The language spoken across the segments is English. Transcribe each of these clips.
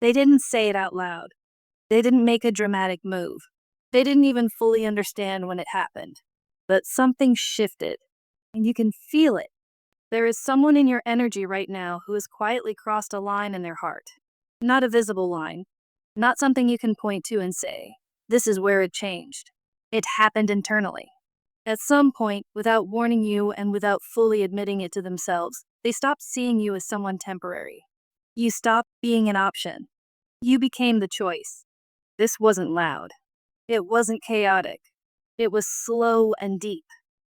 They didn't say it out loud. They didn't make a dramatic move. They didn't even fully understand when it happened. But something shifted, and you can feel it. There is someone in your energy right now who has quietly crossed a line in their heart. Not a visible line, not something you can point to and say, this is where it changed. It happened internally. At some point, without warning you and without fully admitting it to themselves, they stopped seeing you as someone temporary. You stopped being an option. You became the choice. This wasn't loud. It wasn't chaotic. It was slow and deep.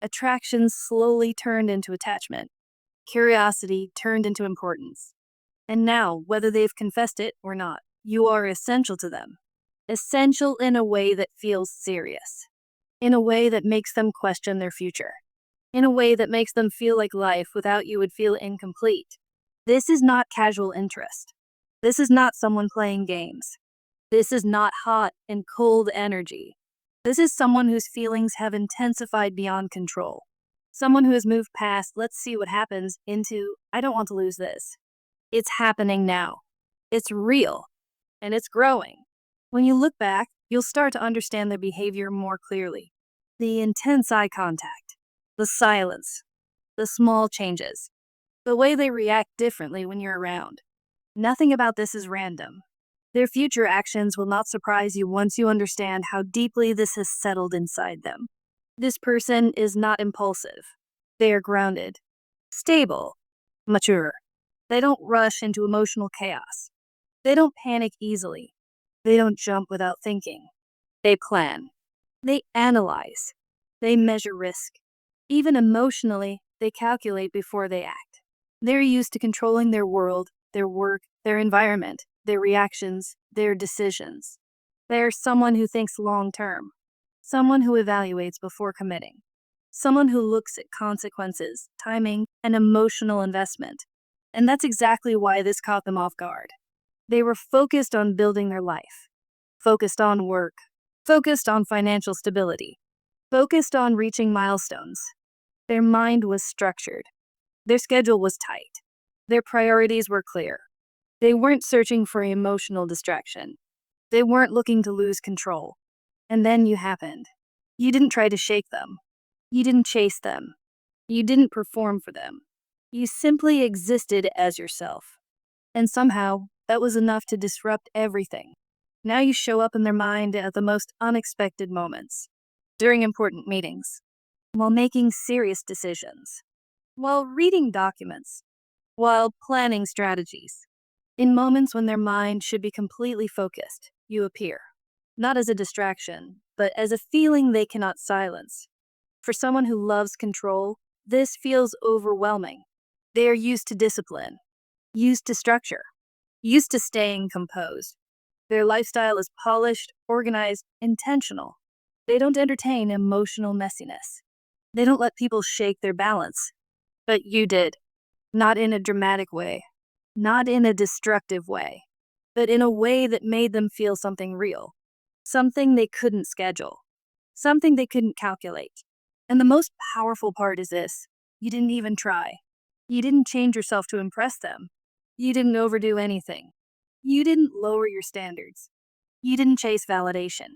Attraction slowly turned into attachment. Curiosity turned into importance. And now, whether they've confessed it or not, you are essential to them. Essential in a way that feels serious. In a way that makes them question their future. In a way that makes them feel like life without you would feel incomplete. This is not casual interest. This is not someone playing games. This is not hot and cold energy. This is someone whose feelings have intensified beyond control. Someone who has moved past, let's see what happens, into, I don't want to lose this. It's happening now. It's real. And it's growing. When you look back, you'll start to understand their behavior more clearly. The intense eye contact, the silence, the small changes, the way they react differently when you're around. Nothing about this is random. Their future actions will not surprise you once you understand how deeply this has settled inside them. This person is not impulsive. They are grounded, stable, mature. They don't rush into emotional chaos. They don't panic easily. They don't jump without thinking. They plan. They analyze. They measure risk. Even emotionally, they calculate before they act. They're used to controlling their world, their work, their environment, their reactions, their decisions. They're someone who thinks long term. Someone who evaluates before committing. Someone who looks at consequences, timing, and emotional investment. And that's exactly why this caught them off guard. They were focused on building their life, focused on work, focused on financial stability, focused on reaching milestones. Their mind was structured. Their schedule was tight. Their priorities were clear. They weren't searching for emotional distraction. They weren't looking to lose control. And then you happened. You didn't try to shake them. You didn't chase them. You didn't perform for them. You simply existed as yourself. And somehow, that was enough to disrupt everything. Now you show up in their mind at the most unexpected moments. During important meetings. While making serious decisions. While reading documents. While planning strategies. In moments when their mind should be completely focused, you appear. Not as a distraction, but as a feeling they cannot silence. For someone who loves control, this feels overwhelming. They are used to discipline, used to structure, used to staying composed. Their lifestyle is polished, organized, intentional. They don't entertain emotional messiness. They don't let people shake their balance. But you did. Not in a dramatic way. Not in a destructive way. But in a way that made them feel something real. Something they couldn't schedule. Something they couldn't calculate. And the most powerful part is this. You didn't even try. You didn't change yourself to impress them. You didn't overdo anything. You didn't lower your standards. You didn't chase validation.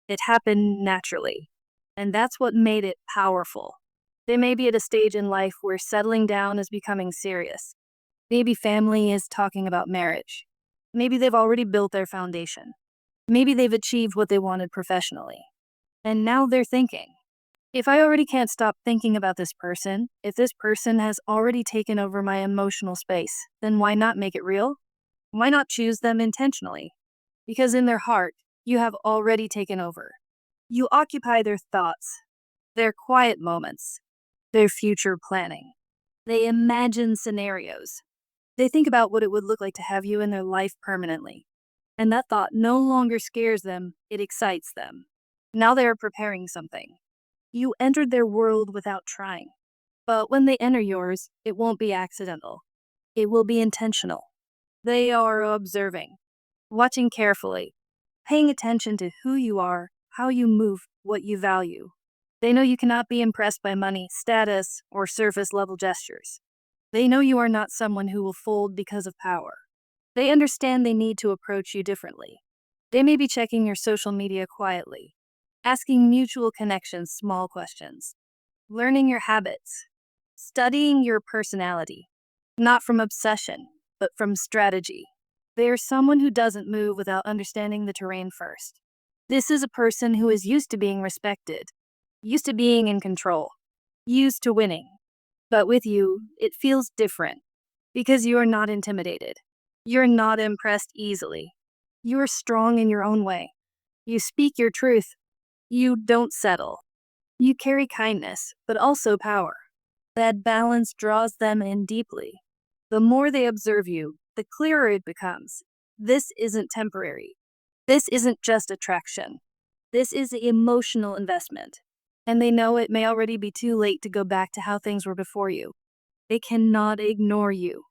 It happened naturally. And that's what made it powerful. They may be at a stage in life where settling down is becoming serious. Maybe family is talking about marriage. Maybe they've already built their foundation. Maybe they've achieved what they wanted professionally. And now they're thinking, if I already can't stop thinking about this person, if this person has already taken over my emotional space, then why not make it real? Why not choose them intentionally? Because in their heart, you have already taken over. You occupy their thoughts, their quiet moments, their future planning. They imagine scenarios. They think about what it would look like to have you in their life permanently. And that thought no longer scares them, it excites them. Now they are preparing something. You entered their world without trying. But when they enter yours, it won't be accidental. It will be intentional. They are observing, watching carefully, paying attention to who you are, how you move, what you value. They know you cannot be impressed by money, status, or surface level gestures. They know you are not someone who will fold because of power. They understand they need to approach you differently. They may be checking your social media quietly, asking mutual connections small questions, learning your habits, studying your personality, not from obsession, but from strategy. They are someone who doesn't move without understanding the terrain first. This is a person who is used to being respected, used to being in control, used to winning. But with you, it feels different because you are not intimidated. You're not impressed easily. You are strong in your own way. You speak your truth. You don't settle. You carry kindness, but also power. That balance draws them in deeply. The more they observe you, the clearer it becomes. This isn't temporary. This isn't just attraction. This is emotional investment. And they know it may already be too late to go back to how things were before you. They cannot ignore you.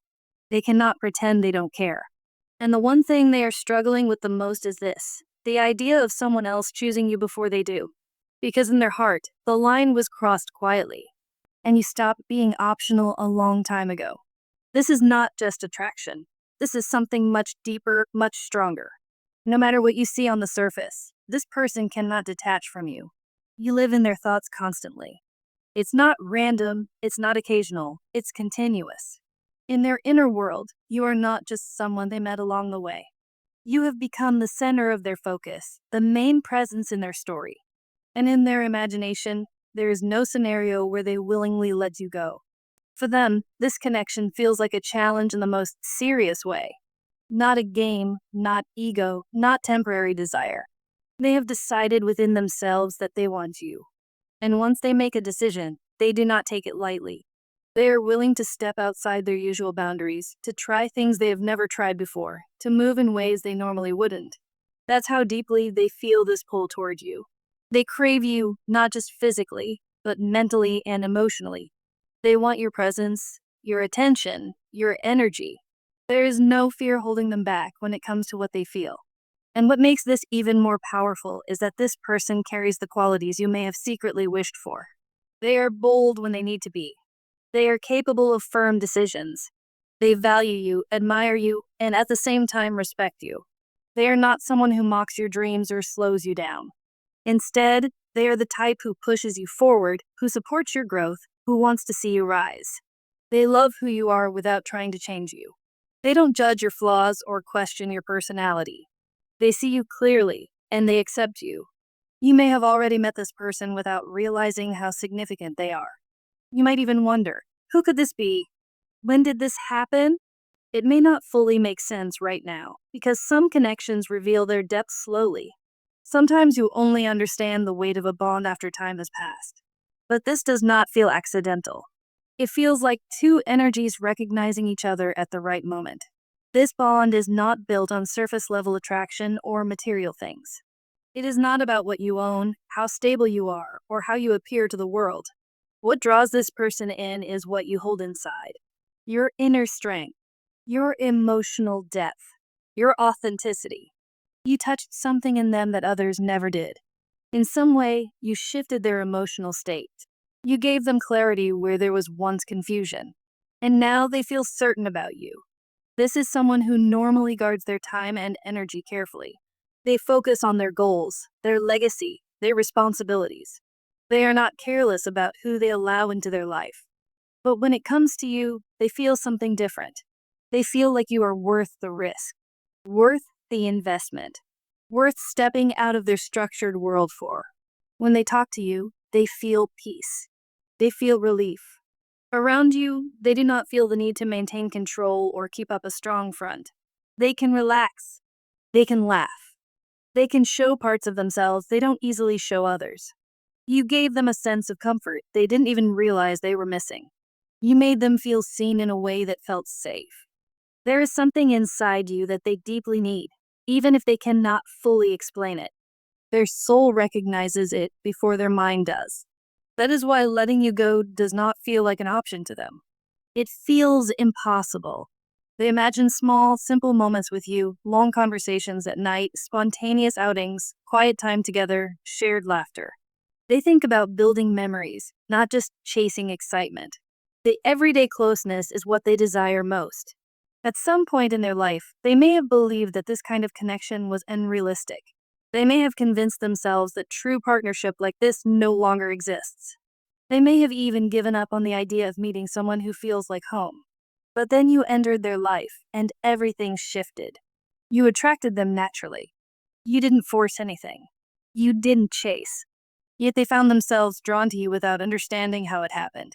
They cannot pretend they don't care. And the one thing they are struggling with the most is this: the idea of someone else choosing you before they do. Because in their heart, the line was crossed quietly, and you stopped being optional a long time ago. This is not just attraction. This is something much deeper, much stronger. No matter what you see on the surface, this person cannot detach from you. You live in their thoughts constantly. It's not random, it's not occasional, it's continuous. In their inner world, you are not just someone they met along the way. You have become the center of their focus, the main presence in their story. And in their imagination, there is no scenario where they willingly let you go. For them, this connection feels like a challenge in the most serious way. Not a game, not ego, not temporary desire. They have decided within themselves that they want you. And once they make a decision, they do not take it lightly. They are willing to step outside their usual boundaries, to try things they have never tried before, to move in ways they normally wouldn't. That's how deeply they feel this pull toward you. They crave you, not just physically, but mentally and emotionally. They want your presence, your attention, your energy. There is no fear holding them back when it comes to what they feel. And what makes this even more powerful is that this person carries the qualities you may have secretly wished for. They are bold when they need to be. They are capable of firm decisions. They value you, admire you, and at the same time respect you. They are not someone who mocks your dreams or slows you down. Instead, they are the type who pushes you forward, who supports your growth, who wants to see you rise. They love who you are without trying to change you. They don't judge your flaws or question your personality. They see you clearly, and they accept you. You may have already met this person without realizing how significant they are. You might even wonder, who could this be? When did this happen? It may not fully make sense right now, because some connections reveal their depth slowly. Sometimes you only understand the weight of a bond after time has passed. But this does not feel accidental. It feels like two energies recognizing each other at the right moment. This bond is not built on surface level attraction or material things. It is not about what you own, how stable you are, or how you appear to the world. What draws this person in is what you hold inside: your inner strength, your emotional depth, your authenticity. You touched something in them that others never did. In some way, you shifted their emotional state. You gave them clarity where there was once confusion. And now they feel certain about you. This is someone who normally guards their time and energy carefully. They focus on their goals, their legacy, their responsibilities. They are not careless about who they allow into their life. But when it comes to you, they feel something different. They feel like you are worth the risk, worth the investment, worth stepping out of their structured world for. When they talk to you, they feel peace. They feel relief. Around you, they do not feel the need to maintain control or keep up a strong front. They can relax. They can laugh. They can show parts of themselves they don't easily show others. You gave them a sense of comfort they didn't even realize they were missing. You made them feel seen in a way that felt safe. There is something inside you that they deeply need, even if they cannot fully explain it. Their soul recognizes it before their mind does. That is why letting you go does not feel like an option to them. It feels impossible. They imagine small, simple moments with you, long conversations at night, spontaneous outings, quiet time together, shared laughter. They think about building memories, not just chasing excitement. The everyday closeness is what they desire most. At some point in their life, they may have believed that this kind of connection was unrealistic. They may have convinced themselves that true partnership like this no longer exists. They may have even given up on the idea of meeting someone who feels like home. But then you entered their life, and everything shifted. You attracted them naturally. You didn't force anything. You didn't chase. Yet they found themselves drawn to you without understanding how it happened.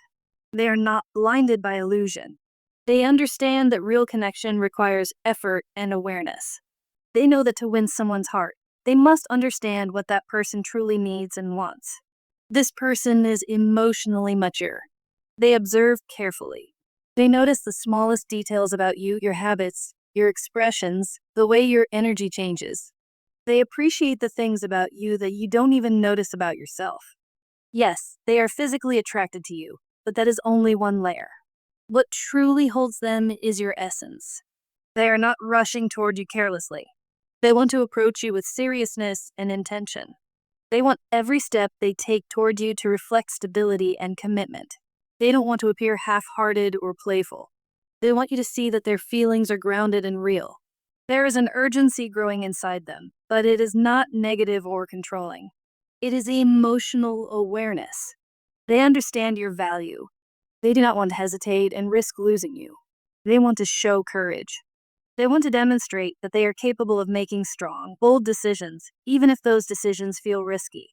They are not blinded by illusion. They understand that real connection requires effort and awareness. They know that to win someone's heart, they must understand what that person truly needs and wants. This person is emotionally mature. They observe carefully. They notice the smallest details about you, your habits, your expressions, the way your energy changes. They appreciate the things about you that you don't even notice about yourself. Yes, they are physically attracted to you, but that is only one layer. What truly holds them is your essence. They are not rushing toward you carelessly. They want to approach you with seriousness and intention. They want every step they take toward you to reflect stability and commitment. They don't want to appear half-hearted or playful. They want you to see that their feelings are grounded and real. There is an urgency growing inside them, but it is not negative or controlling. It is emotional awareness. They understand your value. They do not want to hesitate and risk losing you. They want to show courage. They want to demonstrate that they are capable of making strong, bold decisions, even if those decisions feel risky.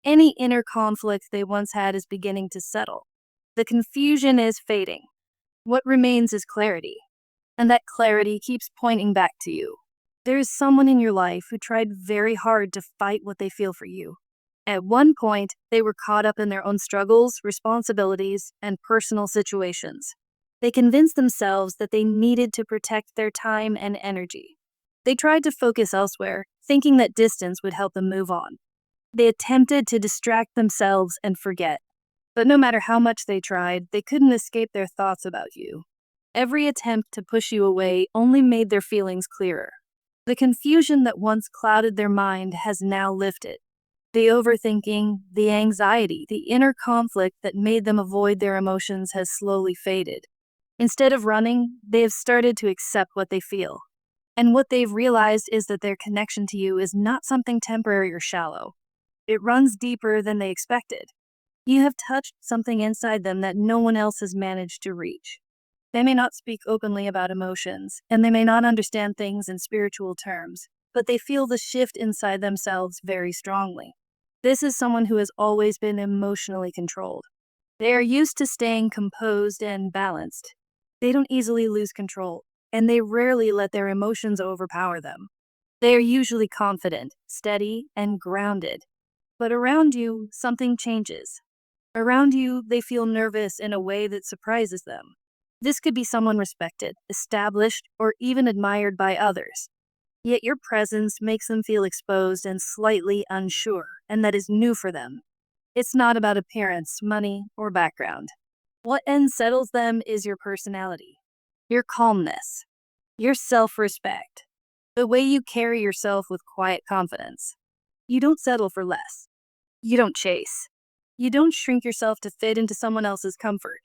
Any inner conflict they once had is beginning to settle. The confusion is fading. What remains is clarity. And that clarity keeps pointing back to you. There is someone in your life who tried very hard to fight what they feel for you. At one point, they were caught up in their own struggles, responsibilities, and personal situations. They convinced themselves that they needed to protect their time and energy. They tried to focus elsewhere, thinking that distance would help them move on. They attempted to distract themselves and forget. But no matter how much they tried, they couldn't escape their thoughts about you. Every attempt to push you away only made their feelings clearer. The confusion that once clouded their mind has now lifted. The overthinking, the anxiety, the inner conflict that made them avoid their emotions has slowly faded. Instead of running, they have started to accept what they feel. And what they've realized is that their connection to you is not something temporary or shallow. It runs deeper than they expected. You have touched something inside them that no one else has managed to reach. They may not speak openly about emotions, and they may not understand things in spiritual terms, but they feel the shift inside themselves very strongly. This is someone who has always been emotionally controlled. They are used to staying composed and balanced. They don't easily lose control, and they rarely let their emotions overpower them. They are usually confident, steady, and grounded. But around you, something changes. Around you, they feel nervous in a way that surprises them. This could be someone respected, established, or even admired by others. Yet your presence makes them feel exposed and slightly unsure, and that is new for them. It's not about appearance, money, or background. What unsettles them is your personality, your calmness, your self-respect, the way you carry yourself with quiet confidence. You don't settle for less. You don't chase. You don't shrink yourself to fit into someone else's comfort.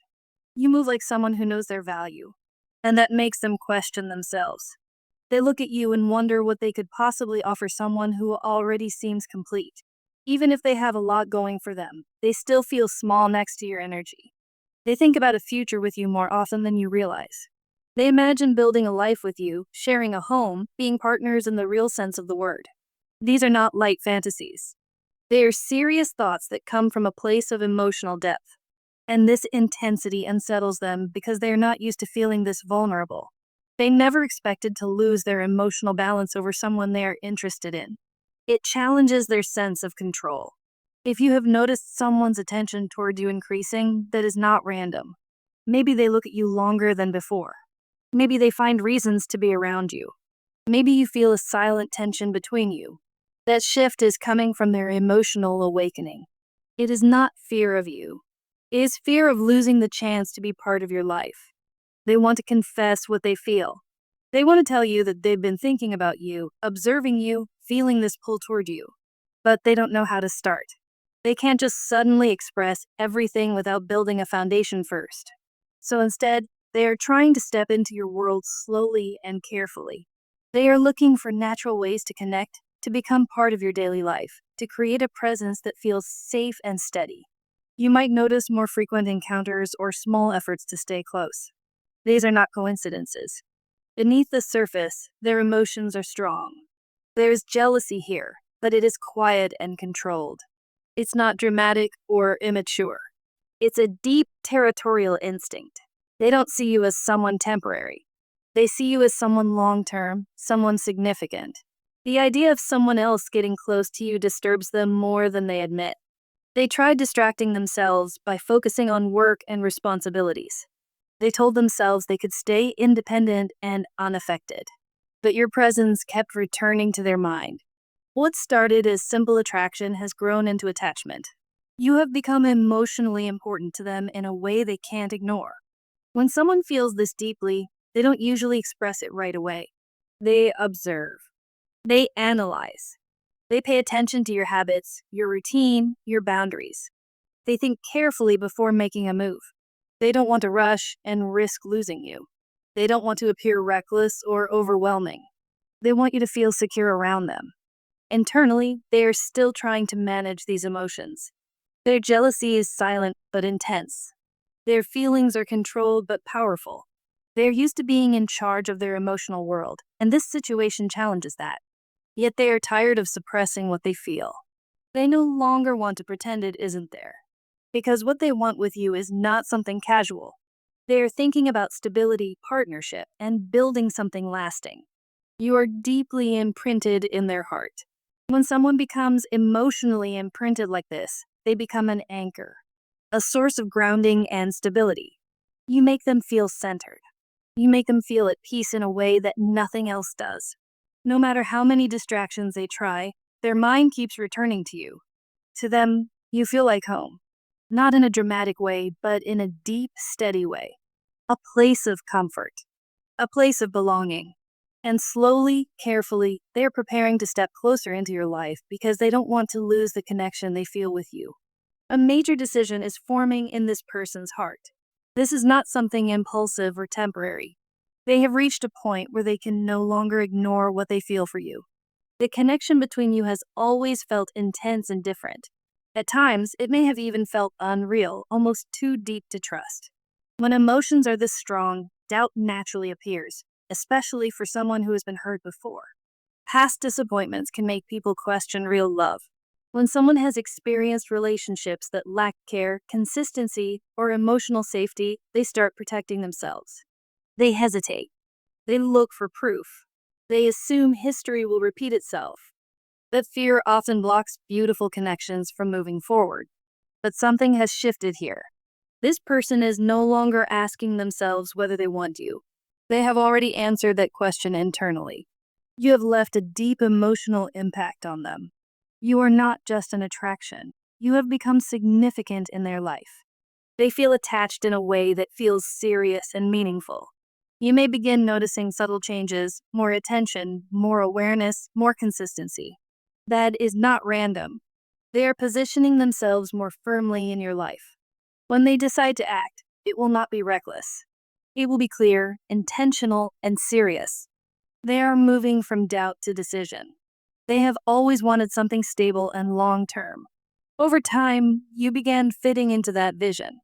You move like someone who knows their value, and that makes them question themselves. They look at you and wonder what they could possibly offer someone who already seems complete. Even if they have a lot going for them, they still feel small next to your energy. They think about a future with you more often than you realize. They imagine building a life with you, sharing a home, being partners in the real sense of the word. These are not light fantasies. They are serious thoughts that come from a place of emotional depth. And this intensity unsettles them because they are not used to feeling this vulnerable. They never expected to lose their emotional balance over someone they are interested in. It challenges their sense of control. If you have noticed someone's attention toward you increasing, that is not random. Maybe they look at you longer than before. Maybe they find reasons to be around you. Maybe you feel a silent tension between you. That shift is coming from their emotional awakening. It is not fear of you. It is fear of losing the chance to be part of your life. They want to confess what they feel. They want to tell you that they've been thinking about you, observing you, feeling this pull toward you. But they don't know how to start. They can't just suddenly express everything without building a foundation first. So instead, They are trying to step into your world slowly and carefully. They are looking for natural ways to connect, to become part of your daily life, to create a presence that feels safe and steady. You might notice more frequent encounters or small efforts to stay close. These are not coincidences. Beneath the surface, their emotions are strong. There is jealousy here, but it is quiet and controlled. It's not dramatic or immature. It's a deep territorial instinct. They don't see you as someone temporary. They see you as someone long term, someone significant. The idea of someone else getting close to you disturbs them more than they admit. They tried distracting themselves by focusing on work and responsibilities. They told themselves they could stay independent and unaffected. But your presence kept returning to their mind. What started as simple attraction has grown into attachment. You have become emotionally important to them in a way they can't ignore. When someone feels this deeply, they don't usually express it right away. They observe. They analyze. They pay attention to your habits, your routine, your boundaries. They think carefully before making a move. They don't want to rush and risk losing you. They don't want to appear reckless or overwhelming. They want you to feel secure around them. Internally, they are still trying to manage these emotions. Their jealousy is silent but intense. Their feelings are controlled but powerful. They're used to being in charge of their emotional world, and this situation challenges that. Yet they are tired of suppressing what they feel. They no longer want to pretend it isn't there. Because what they want with you is not something casual. They are thinking about stability, partnership, and building something lasting. You are deeply imprinted in their heart. When someone becomes emotionally imprinted like this, they become an anchor, a source of grounding and stability. You make them feel centered. You make them feel at peace in a way that nothing else does. No matter how many distractions they try, their mind keeps returning to you. To them, you feel like home. Not in a dramatic way, but in a deep, steady way. A place of comfort. A place of belonging. And slowly, carefully, they are preparing to step closer into your life because they don't want to lose the connection they feel with you. A major decision is forming in this person's heart. This is not something impulsive or temporary. They have reached a point where they can no longer ignore what they feel for you. The connection between you has always felt intense and different. At times, it may have even felt unreal, almost too deep to trust. When emotions are this strong, doubt naturally appears, especially for someone who has been hurt before. Past disappointments can make people question real love. When someone has experienced relationships that lack care, consistency, or emotional safety, they start protecting themselves. They hesitate. They look for proof. They assume history will repeat itself. That fear often blocks beautiful connections from moving forward. But something has shifted here. This person is no longer asking themselves whether they want you. They have already answered that question internally. You have left a deep emotional impact on them. You are not just an attraction. You have become significant in their life. They feel attached in a way that feels serious and meaningful. You may begin noticing subtle changes, more attention, more awareness, more consistency. That is not random. They are positioning themselves more firmly in your life. When they decide to act, it will not be reckless. It will be clear, intentional, and serious. They are moving from doubt to decision. They have always wanted something stable and long term. Over time, you began fitting into that vision.